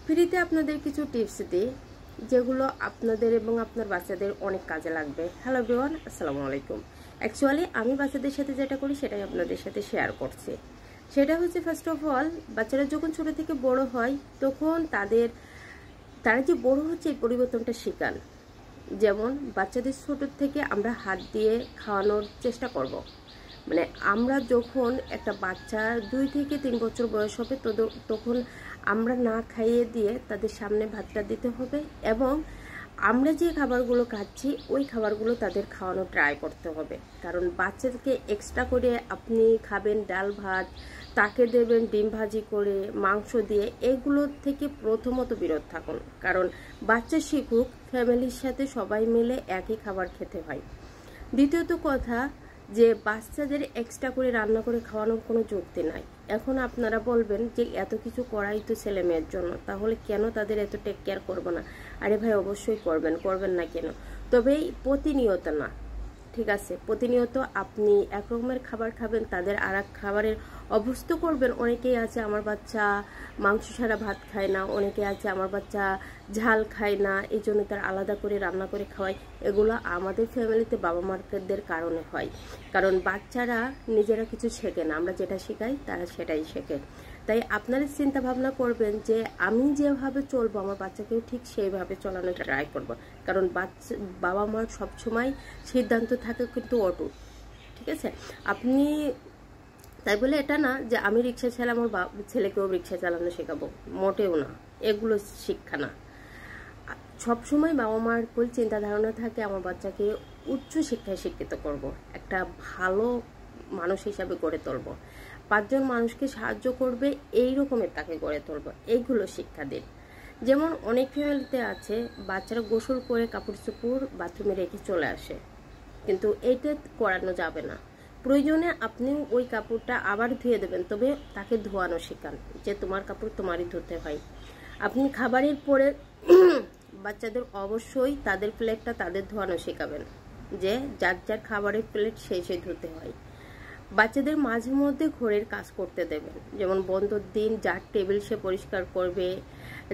ফ্রিতে আপনাদের কিছু টিপস দিই যেগুলো আপনাদের এবং আপনার বাচ্চাদের অনেক কাজে লাগবে। হ্যালো এভরিওয়ান, আসসালামু আলাইকুম। অ্যাকচুয়ালি আমি বাচ্চাদের সাথে যেটা করি সেটাই আপনাদের সাথে শেয়ার করছি। সেটা হচ্ছে ফার্স্ট অফ অল, বাচ্চারা যখন ছোট থেকে বড় হয় তখন তারা যে বড় হচ্ছে এই পরিবর্তনটা শিখান। যেমন বাচ্চাদের ছোট থেকে আমরা হাত দিয়ে খাওয়ানোর চেষ্টা করব। মানে আমরা যখন একটা বাচ্চা 2 থেকে 3 বছর বয়স হবে তখন আমরা না খাইয়ে দিয়ে তাদের সামনে ভাতটা দিতে হবে, এবং আমরা যে খাবারগুলো খাচ্ছি ওই খাবারগুলো তাদের খাওয়ানো ট্রাই করতে হবে। কারণ বাচ্চাদেরকে এক্সট্রা করে আপনি খাবেন ডাল ভাত, তাকে দেবেন ডিম ভাজি করে, মাংস দিয়ে, এগুলোর থেকে প্রথমত বিরত থাকুন। কারণ বাচ্চা শিখুক, ফ্যামিলির সাথে সবাই মিলে একই খাবার খেতে হয়। দ্বিতীয়ত কথা, যে বাচ্চাদের এক্সট্রা করে রান্না করে খাওয়ানোর কোনো যুক্তি নাই। এখন আপনারা বলবেন যে এত কিছু করাই তো ছেলে মেয়ের জন্য, তাহলে কেন তাদের এত টেক কেয়ার করবো না? আরে ভাই, অবশ্যই করবেন না কেন? তবে প্রতিনিয়ত না, ঠিক আছে? প্রতিনিয়ত আপনি এক রকমের খাবার খাবেন, তাদের আর এক খাবারের অভ্যস্ত করবেন। অনেকেই আছে আমার বাচ্চা মাংস ছাড়া ভাত খায় না, অনেকে আছে আমার বাচ্চা ঝাল খায় না, এই জন্য তার আলাদা করে রান্না করে খাওয়াই। এগুলো আমাদের ফ্যামিলিতে বাবা মাদের কারণে হয়। কারণ বাচ্চারা নিজেরা কিছু শেখে না, আমরা যেটা শেখাই তারা সেটাই শেখে। তাই আপনারা চিন্তা ভাবনা করবেন যে আমি যেভাবে চলবো আমার বাচ্চাকেও ঠিক সেইভাবে চলানোর ট্রাই করব। কারণ বাবা মার সবসময় সিদ্ধান্ত থাকে কিন্তু অটুট, ঠিক আছে? আপনি তাই বলে এটা না যে আমি রিক্সা চালাই আমার ছেলেকেও রিক্সা চালানো শেখাবো, মোটেও না। এগুলো শিক্ষা না। সবসময় বাবা মার কুল চিন্তা ধারণা থাকে আমার বাচ্চাকে উচ্চ শিক্ষায় শিক্ষিত করব, একটা ভালো মানুষ হিসাবে গড়ে তুলব, 5 জন মানুষকে সাহায্য করবে এই রকমের তাকে গড়ে তুলব। এইগুলো শিক্ষা দিন। যেমন অনেক ফ্যামিলিতে আছে বাচ্চারা গোসল করে কাপড় চোপড় বাথরুমে রেখে চলে আসে, কিন্তু এইটা করানো যাবে না। প্রয়োজনে আপনি ওই কাপড়টা আবার ধুয়ে দেবেন, তবে তাকে ধোয়ানো শেখান যে তোমার কাপড় তোমারই ধুতে হয়। আপনি খাবারের পরে বাচ্চাদের অবশ্যই তাদের প্লেটটা তাদের ধোয়ানো শেখাবেন, যে যার যার খাবারের প্লেট সেই ধুতে হয়। বাচ্চাদের মাঝে মধ্যে ঘরের কাজ করতে দেবেন, যেমন বন্ধর দিন যার টেবিল সে পরিষ্কার করবে,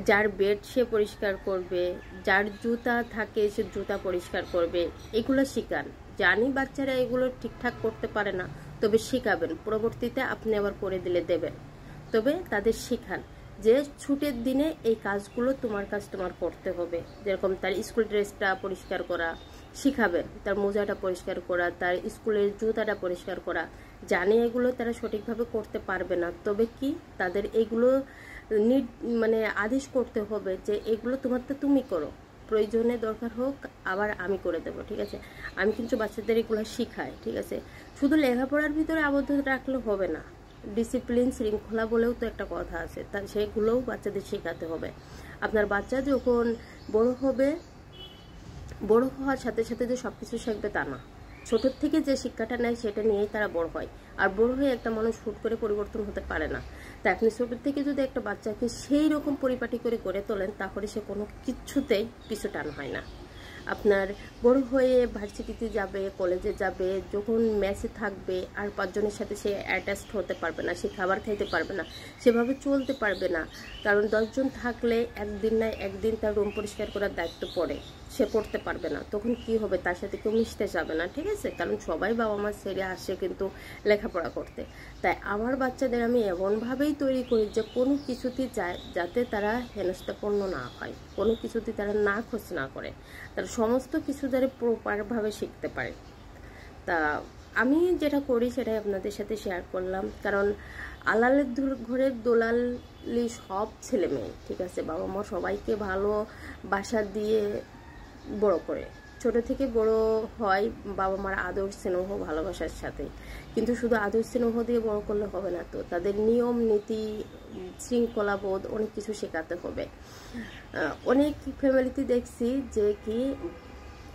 যার বেড সে পরিষ্কার করবে, যার জুতা থাকে সে জুতা পরিষ্কার করবে। এগুলো শিখান। জানি বাচ্চারা এগুলো ঠিকঠাক করতে পারে না, তবে শিখাবেন। পরবর্তীতে আপনি আবার করে দিলে দেবেন, তবে তাদের শিখান যে ছুটির দিনে এই কাজগুলো তোমার কাজ তোমার করতে হবে। যেরকম তার স্কুল ড্রেসটা পরিষ্কার করা শিখাবেন, তার মোজাটা পরিষ্কার করা, তার স্কুলের জুতাটা পরিষ্কার করা। জানি এগুলো তারা সঠিকভাবে করতে পারবে না, তবে কি তাদের এগুলো মানে আদেশ করতে হবে যে এগুলো তোমারটা তুমি করো, প্রয়োজনে দরকার হোক আবার আমি করে দেবো, ঠিক আছে? আমি কিন্তু বাচ্চাদের এগুলো শিখাই, ঠিক আছে? শুধু লেখাপড়ার ভিতরে আবদ্ধ রাখলে হবে না। ডিসিপ্লিন, শৃঙ্খলা বলেও তো একটা কথা আছে, তা সেগুলোও বাচ্চাদের শেখাতে হবে। আপনার বাচ্চা যখন বড় হবে, বড় হওয়ার সাথে সাথে যে সবকিছু শিখবে তা না। ছোটোর থেকে যে শিক্ষাটা নেয় সেটা নিয়েই তারা বড় হয়। আর বড় হয়ে একটা মানুষ হুট করে পরিবর্তন হতে পারে না। তাই আপনি ছোটোর থেকে যদি একটা বাচ্চাকে সেই রকম পরিপাটি করে গড়ে তোলেন, তাহলে সে কোনো কিছুতেই পিছু টান হয় না। আপনার বড় হয়ে ভার্সিটিতে যাবে, কলেজে যাবে, যখন মেসে থাকবে আর 5 জনের সাথে সে অ্যাটাচড হতে পারবে না, সে খাবার খাইতে পারবে না, সেভাবে চলতে পারবে না। কারণ 10 জন থাকলে একদিন না একদিন তার রুম পরিষ্কার করার দায়িত্ব পড়ে, সে করতে পারবে না। তখন কি হবে? তার সাথে কেউ মিশতে যাবে না, ঠিক আছে? কারণ সবাই বাবা মা ছেড়ে আসে কিন্তু লেখাপড়া করতে। তাই আমার বাচ্চাদের আমি এমনভাবেই তৈরি করি যে কোনো কিছুতেই যাতে তারা হেনস্থাপন্ন না হয়, কোনো কিছুতেই তারা না খোঁজ না করে, তারা সমস্ত কিছু যারা প্রপারভাবে শিখতে পারে। তা আমি যেটা করি সেটাই আপনাদের সাথে শেয়ার করলাম। কারণ আলালের ঘরের দোলালি সব ছেলে মেয়ে, ঠিক আছে? বাবা মা সবাইকে ভালো বাসা দিয়ে বড় করে, ছোট থেকে বড় হয় বাবা মার আদর স্নেহ ভালোবাসার সাথে। কিন্তু শুধু আদর স্নেহ দিয়ে বড় করলে হবে না, তো তাদের নিয়ম নীতি শৃঙ্খলাবোধ অনেক কিছু শেখাতে হবে। অনেক ফ্যামিলিতে দেখছি যে কি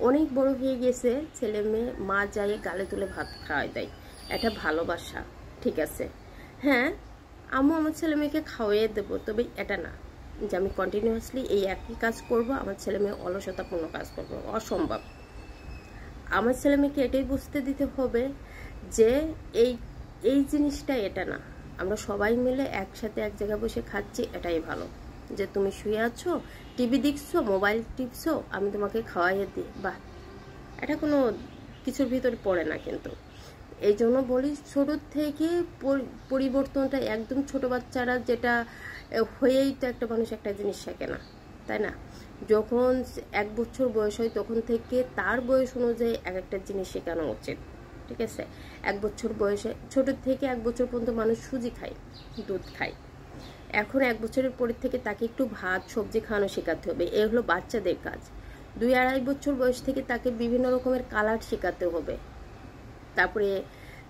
অনেক বড় হয়ে গেছে ছেলে মেয়ে, মা যায় গালে তুলে ভাত খাওয়াই দেয়, এটা ভালোবাসা, ঠিক আছে? হ্যাঁ, আম্মু আমার ছেলে মেয়েকে খাওয়াইয়ে দেবো, তবে এটা না যে আমি কন্টিনিউয়াসলি এই একই কাজ করব, আমার ছেলে মেয়ে অলসতাপূর্ণ কাজ করবো, অসম্ভব। আমার ছেলে মেয়েকে এটাই বুঝতে দিতে হবে যে এই জিনিসটা এটা না, আমরা সবাই মিলে একসাথে এক জায়গায় বসে খাচ্ছি, এটাই ভালো। যে তুমি শুয়ে আছো, টিভি দেখছো, মোবাইল টিপছো, আমি তোমাকে খাওয়াইয়ে দিই, বাহ, এটা কোনো কিছুর ভিতরে পড়ে না। কিন্তু এই জন্য বলি ছোট থেকে পরিবর্তনটা একদম ছোট বাচ্চারা যেটা হয়েই তো একটা মানুষ একটা জিনিস শেখে না, তাই না? যখন 1 বছর বয়স হয় তখন থেকে তার বয়স অনুযায়ী এক একটা জিনিস শেখানো উচিত, ঠিক আছে? 1 বছর বয়সে, ছোট থেকে 1 বছর পর্যন্ত মানুষ সুজি খায়, দুধ খায়। এখন 1 বছরের পরের থেকে তাকে একটু ভাত সবজি খাওয়ানো শেখাতে হবে, এ হলো বাচ্চাদের কাজ। 2-2.5 বছর বয়স থেকে তাকে বিভিন্ন রকমের কালার শেখাতে হবে। তারপরে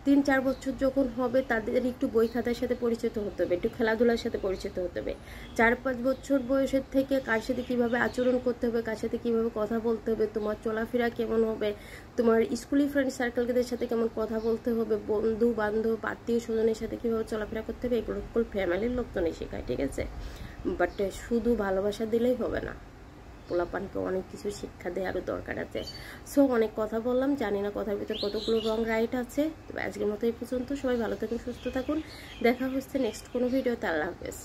3-4 বছর যখন হবে তাদের একটু বই খাতার সাথে পরিচিত হতে হবে, একটু খেলাধুলার সাথে পরিচিত হতে হবে। 4-5 বছর বয়সের থেকে কার সাথে কিভাবে আচরণ করতে হবে, কার সাথে কিভাবে কথা বলতে হবে, তোমার চলাফেরা কেমন হবে, তোমার স্কুলি ফ্রেন্ড সার্কেলদের সাথে কেমন কথা বলতে হবে, বন্ধু বান্ধব আত্মীয় স্বজনের সাথে কিভাবে চলাফেরা করতে হবে, এগুলো ফ্যামিলির লোকজনই শেখায়, ঠিক আছে? বাট শুধু ভালোবাসা দিলেই হবে না, পোলাপানকে অনেক কিছু শিক্ষা দেওয়ার আরও দরকার আছে। সো অনেক কথা বললাম, জানি না কথার ভিতর কতগুলো রং রাইট আছে। তবে আজকের মতো এই পর্যন্ত, সবাই ভালো থাকুন, সুস্থ থাকুন, দেখা হচ্ছে নেক্সট কোনো ভিডিওতে। আল্লাহ হাফেজ।